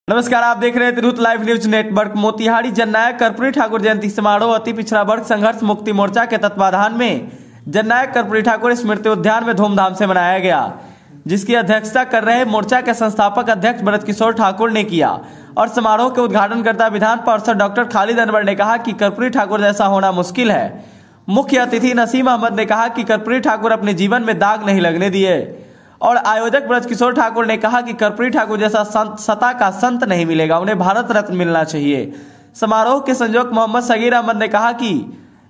नमस्कार, आप देख रहे हैं Tirhut live news network. Motihari Jannayak Karpoori Thakur जयंती समारोह अति पिछड़ा वर्ग संघर्ष मुक्ति मोर्चा के तत्वाधान में जननायक कर्पूरी ठाकुर स्मृति उद्यान में धूमधाम से मनाया गया, जिसकी अध्यक्षता कर रहे मोर्चा के संस्थापक अध्यक्ष ब्रज किशोर ठाकुर ने किया। और समारोह के उद्घाटन करता विधान पार्षद डॉक्टर खालिद अनवर ने कहा कि कर्पूरी ठाकुर जैसा होना मुश्किल है। मुख्य अतिथि नसीम अहमद ने कहा कि कर्पूरी ठाकुर अपने जीवन में दाग नहीं लगने दिए। और आयोजक ब्रज किशोर ठाकुर ने कहा कि कर्पूरी ठाकुर जैसा सत्ता का संत नहीं मिलेगा, उन्हें भारत रत्न मिलना चाहिए। समारोह के संयोजक मोहम्मद सगीर अहमद ने कहा कि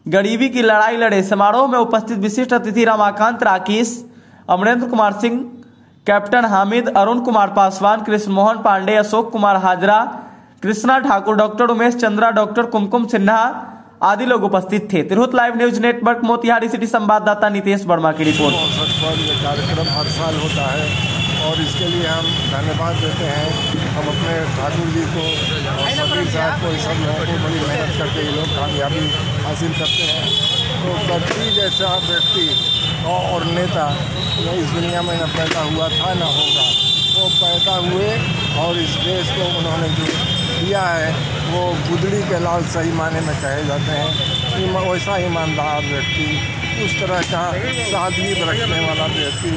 गरीबी की लड़ाई लड़े। समारोह में उपस्थित विशिष्ट अतिथि Ramakant Rakesh, Amarendra Kumar Singh, captain Hamid, Arun Kumar Paswan, Krishna Mohan Pandey, Ashok Kumar Hazra, Krishna Thakur, doctor Umesh Chandra, doctor Kumkum Sinha आदि लोग उपस्थित थे। Tirhut live news network Motihari city संवाददाता नितेश वर्मा की रिपोर्ट। ये कार्यक्रम हर साल होता है और इसके लिए हम धन्यवाद देते हैं। हम अपने ठाकुर जी को और सभी साहब को, सब लोगों को बड़ी मेहनत करके ये लोग कामयाबी हासिल करते हैं। तो कर्पूरी जैसा व्यक्ति और नेता इस दुनिया में न पैदा हुआ था न होगा। वो पैदा हुए और इस देश को उन्होंने जो दिया है वो गुदड़ी के लाल सही माने में कहे जाते हैं। वैसा ईमानदार व्यक्ति, उस तरह का सादगी रखने वाला व्यक्ति,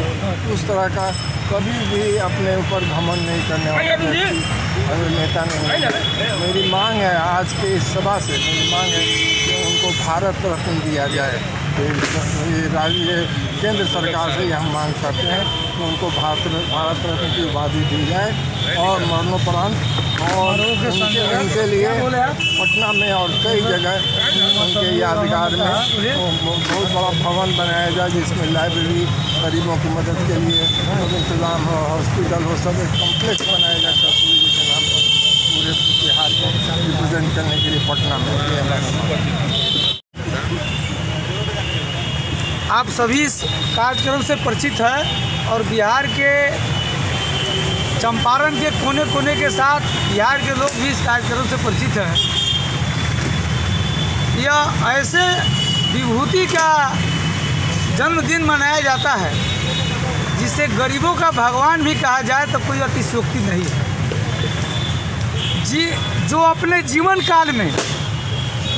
उस तरह का कभी भी अपने ऊपर घमंड नहीं करने वाला व्यक्ति नेता नहीं। मेरी मांग है आज के इस सभा से, मेरी मांग है कि उनको भारत रत्न दिया जाए। ये केंद्र सरकार से हम मांग करते हैं कि उनको भारत रत्न की उपाधि दी जाए और मरणोपरांत और उनके लिए पटना में और कई जगह उनके यादगार में बहुत बड़ा भवन बनाया जाए, जिसमें लाइब्रेरी, गरीबों की मदद के लिए इंतजाम हो, हॉस्पिटल हो, सब एक कॉम्प्लेक्स बनाया जाए कर्पूरी जी के नाम पर पूरे बिहार को रिप्रेजेंट करने के लिए पटना में। आप सभी इस कार्यक्रम से परिचित हैं और बिहार के चंपारण के कोने कोने के साथ बिहार के लोग भी इस कार्यक्रम से परिचित हैं। यह ऐसे विभूति का जन्मदिन मनाया जाता है जिसे गरीबों का भगवान भी कहा जाए तो कोई अतिशयोक्ति नहीं है। जो अपने जीवन काल में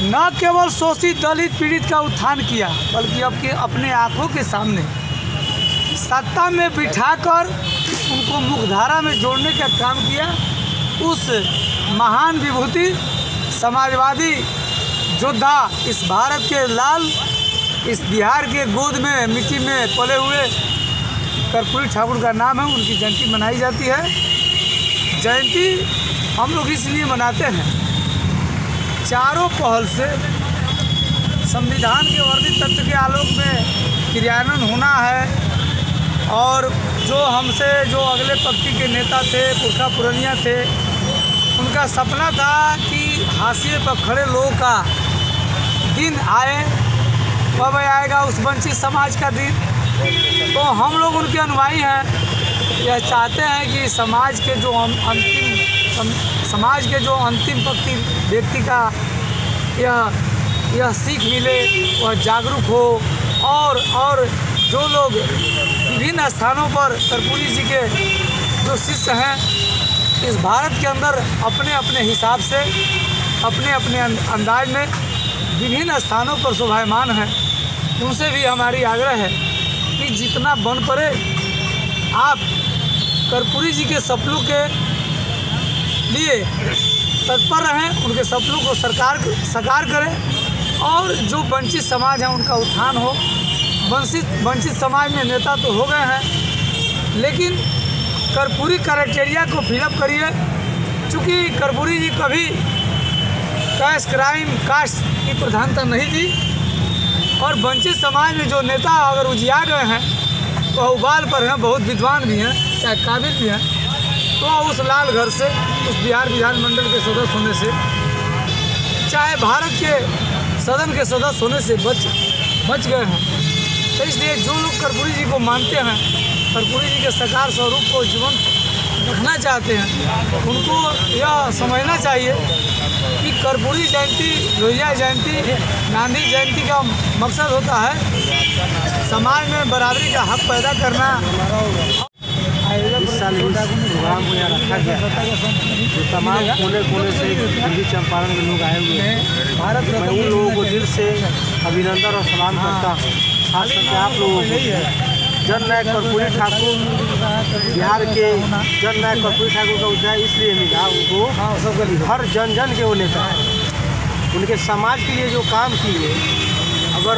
न केवल शोषित, दलित, पीड़ित का उत्थान किया, बल्कि अपने आँखों के सामने सत्ता में बिठाकर उनको मुख्यधारा में जोड़ने का काम किया। उस महान विभूति, समाजवादी योद्धा, इस भारत के लाल, इस बिहार के गोद में मिट्टी में पले हुए कर्पूरी ठाकुर का नाम है। उनकी जयंती मनाई जाती है। जयंती हम लोग इसलिए मनाते हैं, चारों पहल से संविधान के वर्णित तत्व के आलोक में क्रियान्वयन होना है। और जो अगले पंक्ति के नेता थे, पुरखा पुरनिया थे, उनका सपना था कि हाशिए पर खड़े लोगों का दिन आए। कब आएगा उस वंचित समाज का दिन? तो हम लोग उनके अनुयायी हैं। यह चाहते हैं कि समाज के जो अंतिम पंक्ति व्यक्ति का यह सीख मिले, वह जागरूक हो। और जो लोग विभिन्न स्थानों पर कर्पूरी जी के जो शिष्य हैं, इस भारत के अंदर अपने अपने हिसाब से, अपने अपने अंदाज में विभिन्न स्थानों पर शोभायमान हैं, उनसे भी हमारी आग्रह है कि जितना बन पड़े आप कर्पूरी जी के सपनों के लिए तत्पर रहें, उनके सपनों को साकार करें और जो वंचित समाज है उनका उत्थान हो। वंचित समाज में नेता तो हो गए हैं, लेकिन कर्पूरी क्राइटेरिया को फिलअप करिए। चूँकि कर्पूरी जी कभी कैश, क्राइम, कास्ट की प्रधानता नहीं दी और वंचित समाज में जो नेता अगर उजिया गए हैं तो उबाल पर हैं, बहुत विद्वान भी हैं, चाहे काबिल भी हैं, तो उस लाल घर से, उस बिहार विधानमंडल के सदस्य होने से, चाहे भारत के सदन के सदस्य होने से बच गए हैं। तो इसलिए जो लोग कर्पूरी जी को मानते हैं, कर्पूरी जी के साकार स्वरूप को जीवन रखना चाहते हैं, उनको यह समझना चाहिए कि कर्पूरी जयंती, लोहिया जयंती, गांधी जयंती का मकसद होता है समाज में बराबरी का हक पैदा करना। साल इस प्रोग्राम को यहाँ रखा गया, जो तमाम कोने कोने से पूर्वी चंपारण के लोग आए हुए हैं। मैं उन लोगों को दिल से अभिनंदन और सलाम करता हूँ। खास करके आप लोगों को जननायक कर्पूरी ठाकुर, बिहार के जननायक कर्पूरी ठाकुर का उद्यान इसलिए मिला उनको, हर जन जन के वो नेता उनके समाज के लिए जो काम किए। अगर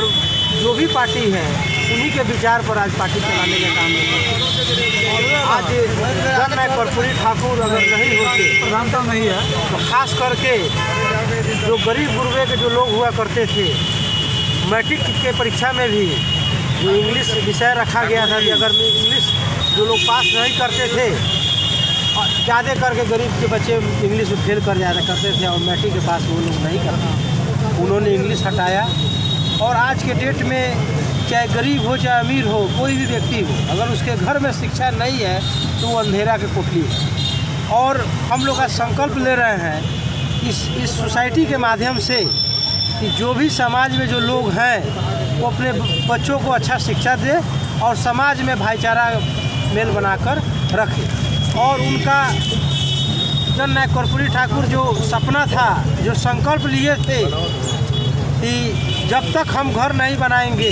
जो भी पार्टी है उन्हीं के विचार पर आज पार्टी चलाने का काम है। आज जननायक कर्पूरी ठाकुर अगर नहीं होते, प्रधानता नहीं है, तो खास करके जो गरीब गुरबे के जो लोग हुआ करते थे, मैट्रिक के परीक्षा में भी जो इंग्लिश विषय रखा गया था कि अगर इंग्लिश जो लोग पास नहीं करते थे, ज़्यादा करके गरीब के बच्चे इंग्लिश में फेल कर जाया करते थे और मैट्रिक के पास वो लोग नहीं करते। उन्होंने इंग्लिश हटाया और आज के डेट में चाहे गरीब हो चाहे अमीर हो, कोई भी व्यक्ति हो, अगर उसके घर में शिक्षा नहीं है तो वो अंधेरा के कोठली है। और हम लोग का संकल्प ले रहे हैं इस सोसाइटी के माध्यम से कि जो भी समाज में जो लोग हैं वो अपने बच्चों को अच्छा शिक्षा दे और समाज में भाईचारा मेल बनाकर रखे। और उनका जननायक कर्पूरी ठाकुर जो सपना था, जो संकल्प लिए थे कि जब तक हम घर नहीं बनाएंगे,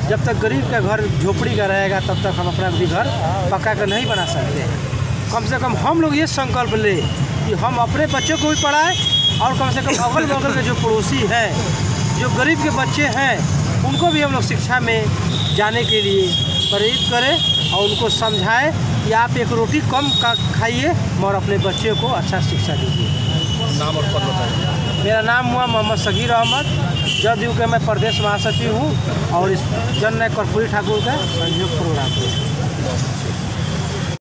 जब तक गरीब का घर झोपड़ी का रहेगा, तब तक हम अपना भी घर पक्का कर नहीं बना सकते। कम से कम हम लोग ये संकल्प ले कि हम अपने बच्चों को भी पढ़ाएं और कम से कम अगल बगल के जो पड़ोसी हैं, जो गरीब के बच्चे हैं, उनको भी हम लोग शिक्षा में जाने के लिए प्रेरित करें और उनको समझाएं कि आप एक रोटी कम खाइए और अपने बच्चे को अच्छा शिक्षा दीजिए। नाम और पद बताइए। मेरा नाम हुआ मोहम्मद सगीर अहमद, जदयू के मैं प्रदेश महासचिव हूँ और इस जननायक कर्पूरी ठाकुर का सहयोग प्रोग्राम हूँ।